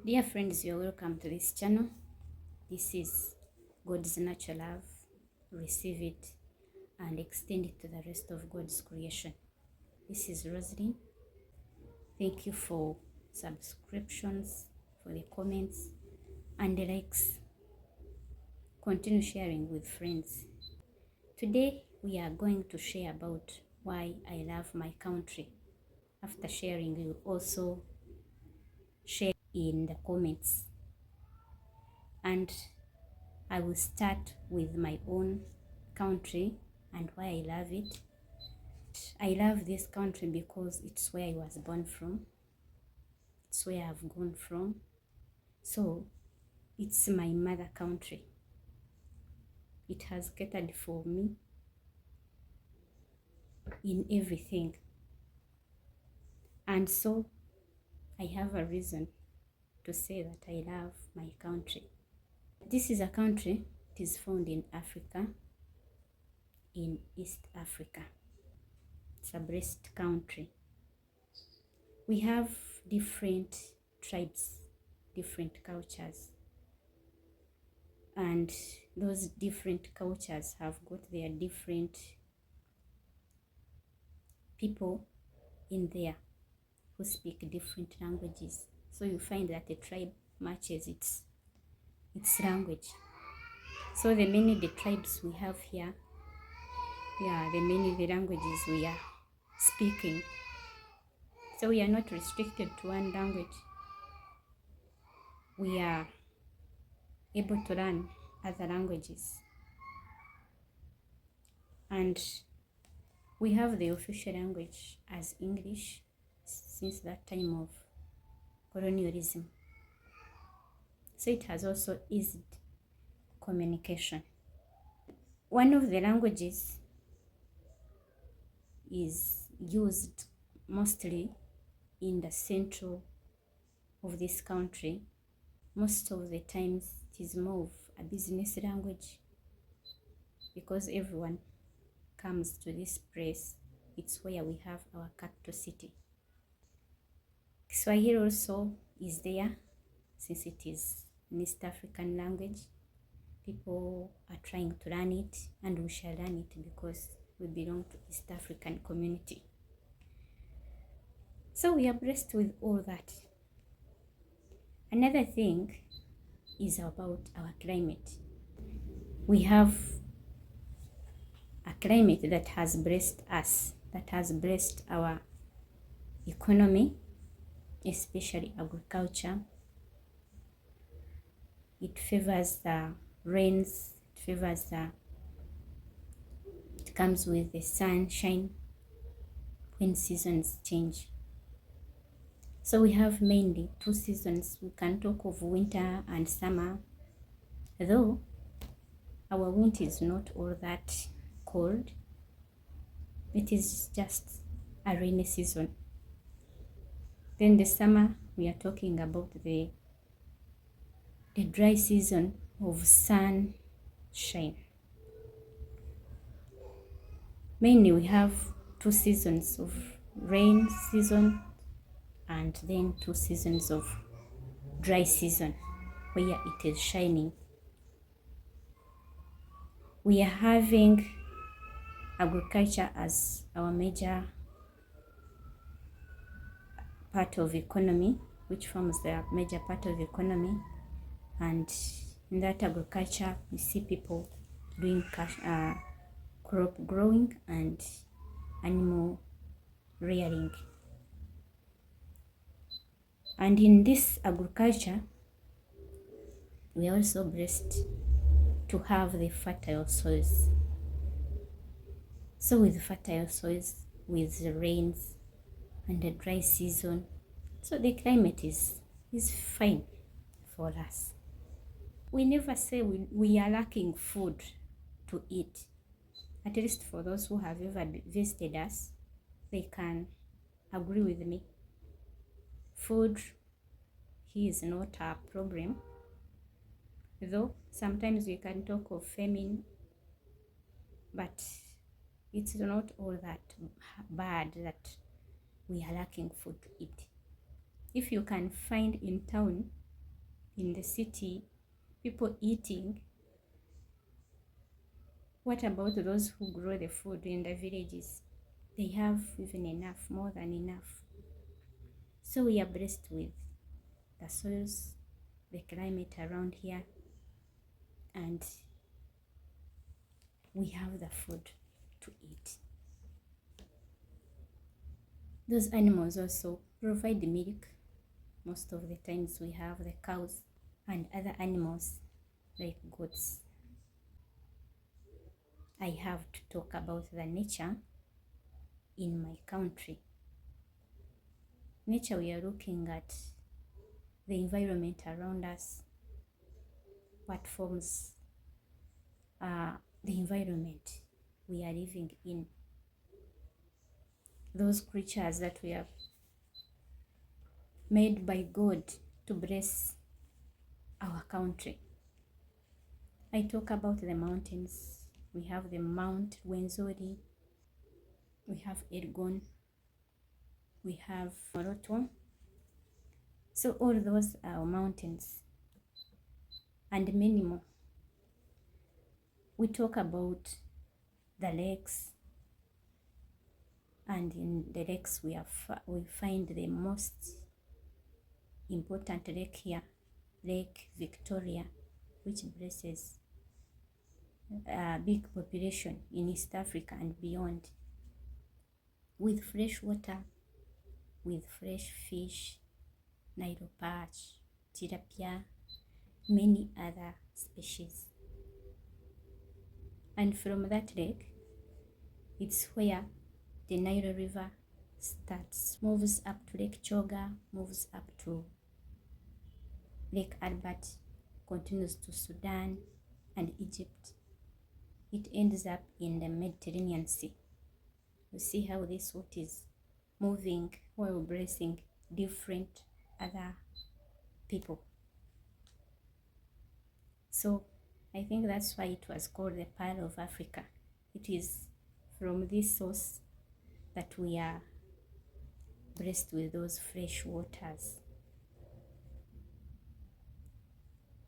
Dear friends, you're welcome to this channel. This is God's natural love. Receive it and extend it to the rest of God's creation. This is Rosalind. Thank you for subscriptions, for the comments and the likes. Continue sharing with friends. Today we are going to share about why I love my country. After sharing, you also share in the comments. And I will start with my own country and why I love it. I love this country because it's where I was born from. It's where I've gone from. So it's my mother country. It has catered for me in everything. And so I have a reason to say that I love my country. This is a country, it is found in Africa, in East Africa. It's a blessed country. We have different tribes, different cultures, and those different cultures have got their different people in there who speak different languages. So you find that a tribe matches its language. So the tribes we have here, the languages we are speaking. So we are not restricted to one language. We are able to learn other languages. And we have the official language as English since that time of colonialism. So it has also eased communication. One of the languages is used mostly in the central of this country. Most of the times it is more of a business language because everyone comes to this place. It's where we have our capital city. Swahili also is there since it is an East African language. People are trying to learn it and we shall learn it because we belong to East African community. So we are blessed with all that. Another thing is about our climate. We have a climate that has blessed us, that has blessed our economy, especially agriculture. It favors the rains, it comes with the sunshine when seasons change. So we have mainly two seasons. We can talk of winter and summer, though our winter is not all that cold. It is just a rainy season. Then the summer, we are talking about the dry season of sunshine. Mainly we have two seasons of rain season and then two seasons of dry season where it is shining. We are having agriculture as our major part of economy, which forms the major part of economy. And in that agriculture, we see people doing crop growing and animal rearing. And in this agriculture, we are also blessed to have the fertile soils. So with fertile soils, with the rains and the dry season, so the climate is fine for us. We never say we are lacking food to eat. At least for those who have ever visited us, they can agree with me. Food here is not a problem, though sometimes we can talk of famine, but it's not all that bad that we are lacking food to eat. If you can find in town in the city, people eating. What about those who grow the food in the villages? They have even enough, more than enough. So we are blessed with the soils, the climate around here, and we have the food to eat. Those animals also provide milk. Most of the times we have the cows and other animals like goats. I have to talk about the nature in my country. Nature, we are looking at the environment around us, what forms the environment we are living in, those creatures that we have made by God to bless our country. I talk about the mountains. We have the Mount Wenzori, we have Elgon, we have Moroto. So all those are mountains and many more. We talk about the lakes, and in the lakes we find the most important lake here, Lake Victoria, which blesses a big population in East Africa and beyond, with fresh water, with fresh fish, Nile perch, tilapia, many other species. And from that lake, it's where the Nile River starts, moves up to Lake Choga, moves up to Lake Albert, continues to Sudan and Egypt. It ends up in the Mediterranean Sea. You see how this water is moving while blessing different other people. So I think that's why it was called the Pearl of Africa. It is from this source that we are blessed with those fresh waters.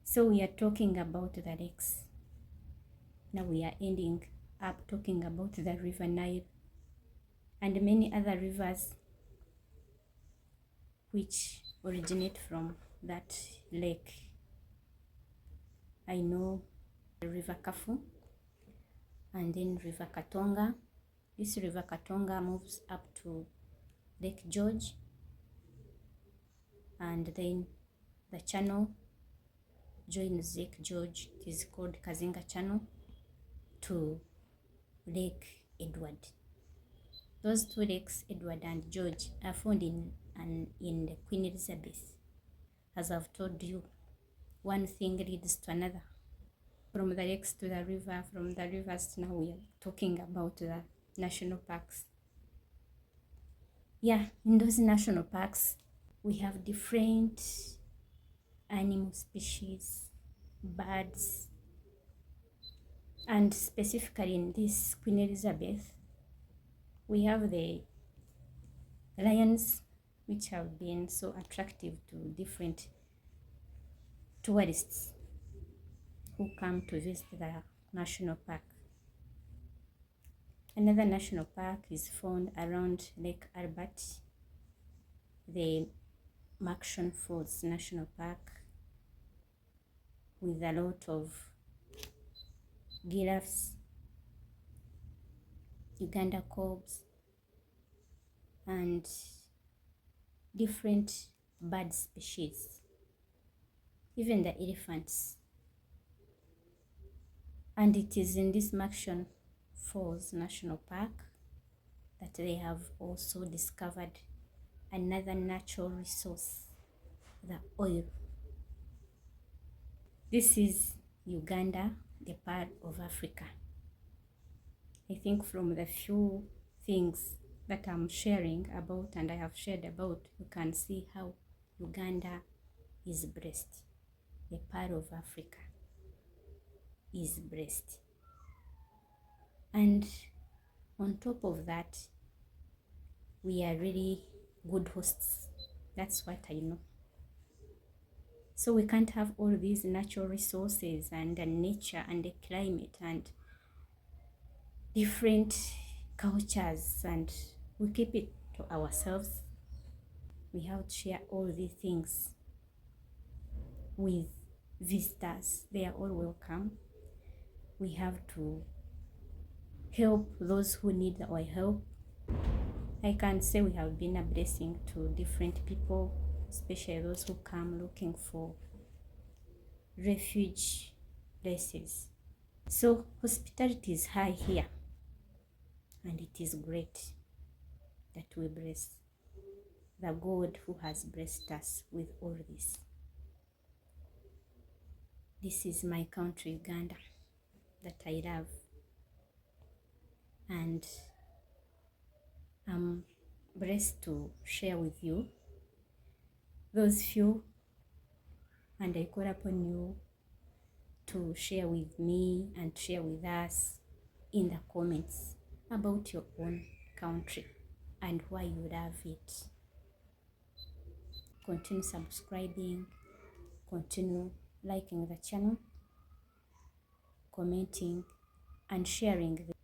So we are talking about the lakes. Now we are ending up talking about the River Nile and many other rivers which originate from that lake. I know the River Kafu and then River Katonga. This River Katonga moves up to Lake George, and then the channel joins Lake George. It is called Kazinga Channel, to Lake Edward. Those two lakes, Edward and George, are found in the Queen Elizabeth. As I've told you, one thing leads to another. From the lakes to the river, from the rivers to now we are talking about the national parks. Yeah, in those national parks, we have different animal species, birds, and specifically in this Queen Elizabeth, we have the lions, which have been so attractive to different tourists who come to visit the national park. Another national park is found around Lake Albert, the Marshall Falls National Park, with a lot of giraffes, Uganda cobs, and different bird species, even the elephants. And it is in this Marshall Falls National Park that they have also discovered another natural resource, the oil. This is Uganda, the Pearl of Africa. I think from the few things that I'm sharing about and I have shared about, you can see how Uganda is blessed. The Pearl of Africa is blessed. And on top of that, we are really good hosts. That's what I know. So we can't have all these natural resources and the nature and the climate and different cultures, and we keep it to ourselves. We have to share all these things with visitors. They are all welcome. We have to help those who need our help. I can say we have been a blessing to different people, especially those who come looking for refuge places. So hospitality is high here, and it is great that we bless the God who has blessed us with all this. This is my country, Uganda, that I love, and I'm blessed to share with you those few, and I call upon you to share with me and share with us in the comments about your own country and why you love it. Continue subscribing, continue liking the channel, commenting, and sharing the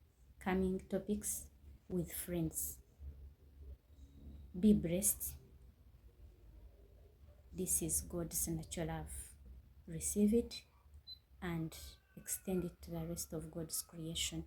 coming topics with friends. Be blessed. This is God's natural love. Receive it and extend it to the rest of God's creation.